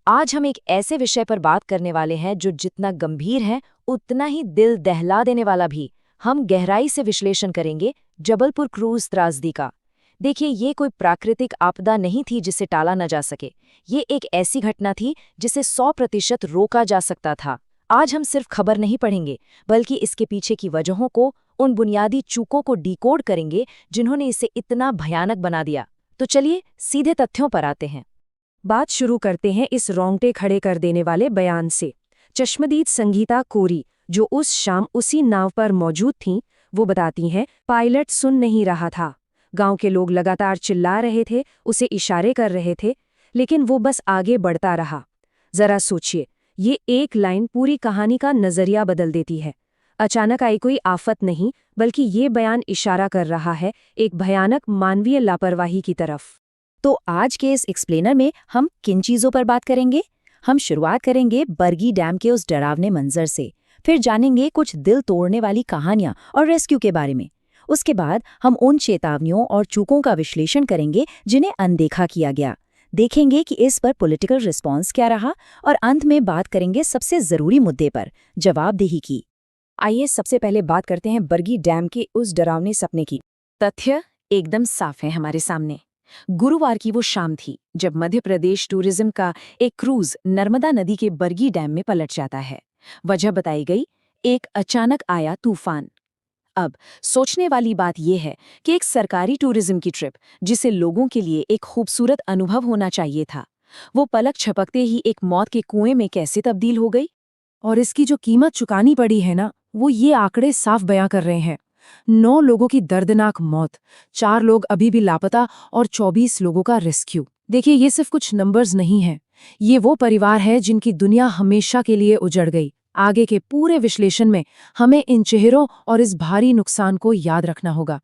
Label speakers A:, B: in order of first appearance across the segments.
A: आज हम एक ऐसे विषय पर बात करने वाले हैं जो जितना गंभीर है उतना ही दिल दहला देने वाला भी। हम गहराई से विश्लेषण करेंगे जबलपुर क्रूज त्रासदी का। देखिए, ये कोई प्राकृतिक आपदा नहीं थी जिसे टाला न जा सके। ये एक ऐसी घटना थी जिसे 100% रोका जा सकता था। आज हम सिर्फ खबर नहीं पढ़ेंगे, बल्कि इसके पीछे की वजहों को, उन बुनियादी चूकों को डिकोड करेंगे जिन्होंने इसे इतना भयानक बना दिया। तो चलिए सीधे तथ्यों पर आते हैं।
B: बात शुरू करते हैं इस रोंगटे खड़े कर देने वाले बयान से। चश्मदीद संगीता कोरी, जो उस शाम उसी नाव पर मौजूद थीं, वो बताती हैं, पायलट सुन नहीं रहा था। गांव के लोग लगातार चिल्ला रहे थे, उसे इशारे कर रहे थे, लेकिन वो बस आगे बढ़ता रहा। जरा सोचिए, ये एक लाइन पूरी कहानी का नजरिया बदल देती है। अचानक आई कोई आफत नहीं, बल्कि ये बयान इशारा कर रहा है एक भयानक मानवीय लापरवाही की तरफ।
A: तो आज के इस एक्सप्लेनर में हम किन चीज़ों पर बात करेंगे? हम शुरुआत करेंगे बरगी डैम के उस डरावने मंजर से, फिर जानेंगे कुछ दिल तोड़ने वाली कहानियां और रेस्क्यू के बारे में। उसके बाद हम उन चेतावनियों और चूकों का विश्लेषण करेंगे जिन्हें अनदेखा किया गया। देखेंगे कि इस पर पॉलिटिकल रिस्पॉन्स क्या रहा, और अंत में बात करेंगे सबसे ज़रूरी मुद्दे पर, जवाबदेही की। आइए सबसे पहले बात करते हैं बरगी डैम के उस डरावने सपने की। तथ्य एकदम साफ है हमारे सामने। गुरुवार की वो शाम थी जब मध्य प्रदेश टूरिज्म का एक क्रूज नर्मदा नदी के बरगी डैम में पलट जाता है। वजह बताई गई, एक अचानक आया तूफान। अब सोचने वाली बात यह है कि एक सरकारी टूरिज्म की ट्रिप, जिसे लोगों के लिए एक खूबसूरत अनुभव होना चाहिए था, वो पलक झपकते ही एक मौत के कुएं में कैसे तब्दील हो गई।
B: और इसकी जो कीमत चुकानी पड़ी है ना, वो ये आंकड़े साफ बयां कर रहे हैं। 9 लोगों की दर्दनाक मौत, 4 लोग अभी भी लापता और 24 लोगों का रेस्क्यू। देखिए, ये सिर्फ कुछ नंबर्स नहीं हैं। ये वो परिवार है जिनकी दुनिया हमेशा के लिए उजड़ गई। आगे के पूरे विश्लेषण में हमें इन चेहरों और इस भारी नुकसान को याद रखना होगा।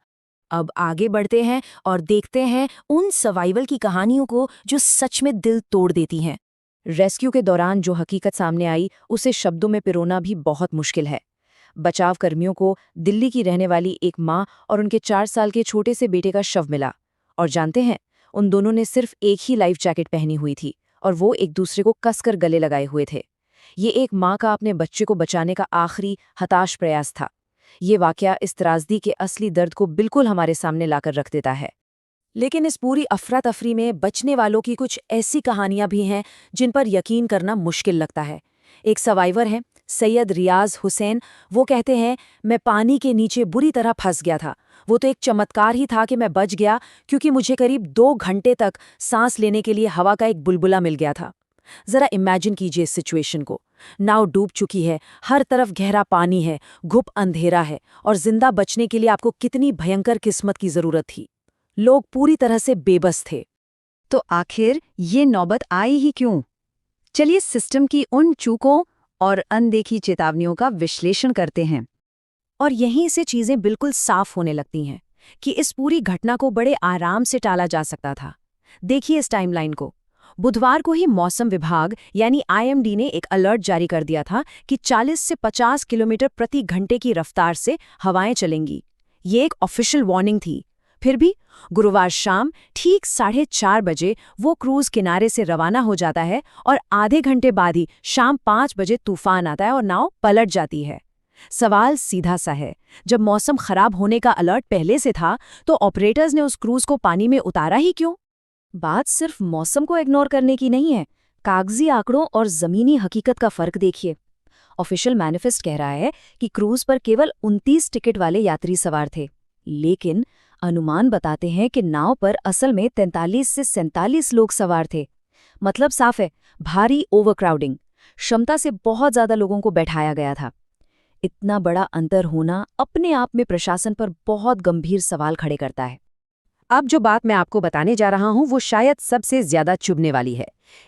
A: अब आगे बढ़ते हैं और देखते हैं उन सर्वाइवल की कहानियों को जो सच में दिल तोड़ देती हैं। रेस्क्यू के दौरान जो हकीकत सामने आई, उसे शब्दों में पिरोना भी बहुत मुश्किल है। बचाव कर्मियों को दिल्ली की रहने वाली एक माँ और उनके 4 साल के छोटे से बेटे का शव मिला। और जानते हैं, उन दोनों ने सिर्फ एक ही लाइफ जैकेट पहनी हुई थी, और वो एक दूसरे को कसकर गले लगाए हुए थे। ये एक माँ का अपने बच्चे को बचाने का आखिरी हताश प्रयास था। ये वाकया इस त्रासदी के असली दर्द को बिल्कुल हमारे सामने लाकर रख देता है। लेकिन इस पूरी अफरा तफरी में बचने वालों की कुछ ऐसी कहानियां भी हैं जिन पर यकीन करना मुश्किल लगता है। एक सर्वाइवर है सैयद रियाज हुसैन। वो कहते हैं, मैं पानी के नीचे बुरी तरह फंस गया था। वो तो एक चमत्कार ही था कि मैं बच गया, क्योंकि मुझे करीब 2 घंटे तक सांस लेने के लिए हवा का एक बुलबुला मिल गया था। जरा इमेजिन कीजिए इस सिचुएशन को। नाव डूब चुकी है, हर तरफ गहरा पानी है, घुप अंधेरा है, और जिंदा बचने के लिए आपको कितनी भयंकर किस्मत की जरूरत थी। लोग पूरी तरह से बेबस थे। तो आखिर ये नौबत आई ही क्यों? चलिए सिस्टम की उन चूकों और अनदेखी चेतावनियों का विश्लेषण करते हैं। और यहीं से चीजें बिल्कुल साफ होने लगती हैं कि इस पूरी घटना को बड़े आराम से टाला जा सकता था। देखिए इस टाइमलाइन को। बुधवार को ही मौसम विभाग यानी आईएमडी ने एक अलर्ट जारी कर दिया था कि 40 से 50 किलोमीटर प्रति घंटे की रफ्तार से हवाएं चलेंगी। ये एक ऑफिशियल वार्निंग थी। फिर भी गुरुवार शाम ठीक 4:30 बजे वो क्रूज किनारे से रवाना हो जाता है, और आधे घंटे बाद ही शाम 5 बजे तूफान आता है और नाव पलट जाती है। सवाल सीधा सा है, जब मौसम खराब होने का अलर्ट पहले से था, तो ऑपरेटर्स ने उस क्रूज को पानी में उतारा ही क्यों? बात सिर्फ मौसम को इग्नोर करने की नहीं है। कागजी आंकड़ों और जमीनी हकीकत का फर्क देखिए। ऑफिशियल मैनिफेस्ट कह रहा है कि क्रूज पर केवल 29 टिकट वाले यात्री सवार थे, लेकिन अनुमान बताते हैं कि नाव पर असल में 43 से 47 लोग सवार थे। मतलब साफ है, भारी ओवरक्राउडिंग, क्षमता से बहुत ज्यादा लोगों को बैठाया गया था। इतना बड़ा अंतर होना अपने आप में प्रशासन पर बहुत गंभीर सवाल खड़े करता है। अब जो बात मैं आपको बताने जा रहा हूं, वो शायद सबसे ज्यादा चुभने वाली है।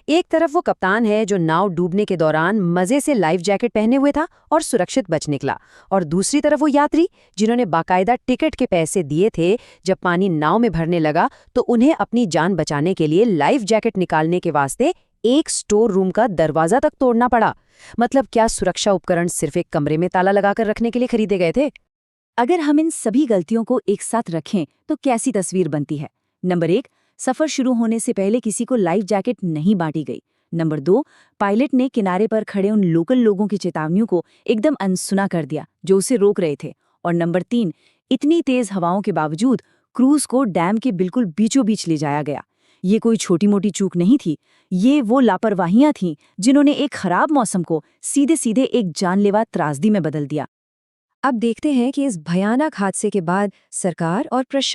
A: एक तरफ वो कप्तान है जो नाव डूबने के दौरान मजे से लाइफ जैकेट पहने हुए था और सुरक्षित बच निकला, और दूसरी तरफ वो यात्री जिन्होंने बाकायदा टिकट के पैसे दिए थे। जब पानी नाव में भरने लगा तो उन्हें अपनी जान बचाने के लिए लाइफ जैकेट निकालने के वास्ते एक स्टोर रूम का दरवाजा तक तोड़ना पड़ा। मतलब क्या सुरक्षा उपकरण सिर्फ एक कमरे में ताला लगाकर रखने के लिए खरीदे गए थे? अगर हम इन सभी गलतियों को एक साथ रखें तो कैसी तस्वीर बनती है? नंबर 1, सफर शुरू होने से पहले किसी को लाइफ जैकेट नहीं बांटी गई। नंबर 2, पायलट ने किनारे पर खड़े उन लोकल लोगों की चेतावनियों को एकदम अनसुना कर दिया जो उसे रोक रहे थे। और नंबर 3, इतनी तेज हवाओं के बावजूद क्रूज को डैम के बिल्कुल बीचों बीच ले जाया गया। ये कोई छोटी मोटी चूक नहीं थी, ये वो लापरवाहियां थीं जिन्होंने एक खराब मौसम को सीधे सीधे एक जानलेवा त्रासदी में बदल दिया।
B: अब देखते हैं कि इस भयानक हादसे के बाद सरकार और प्रशासन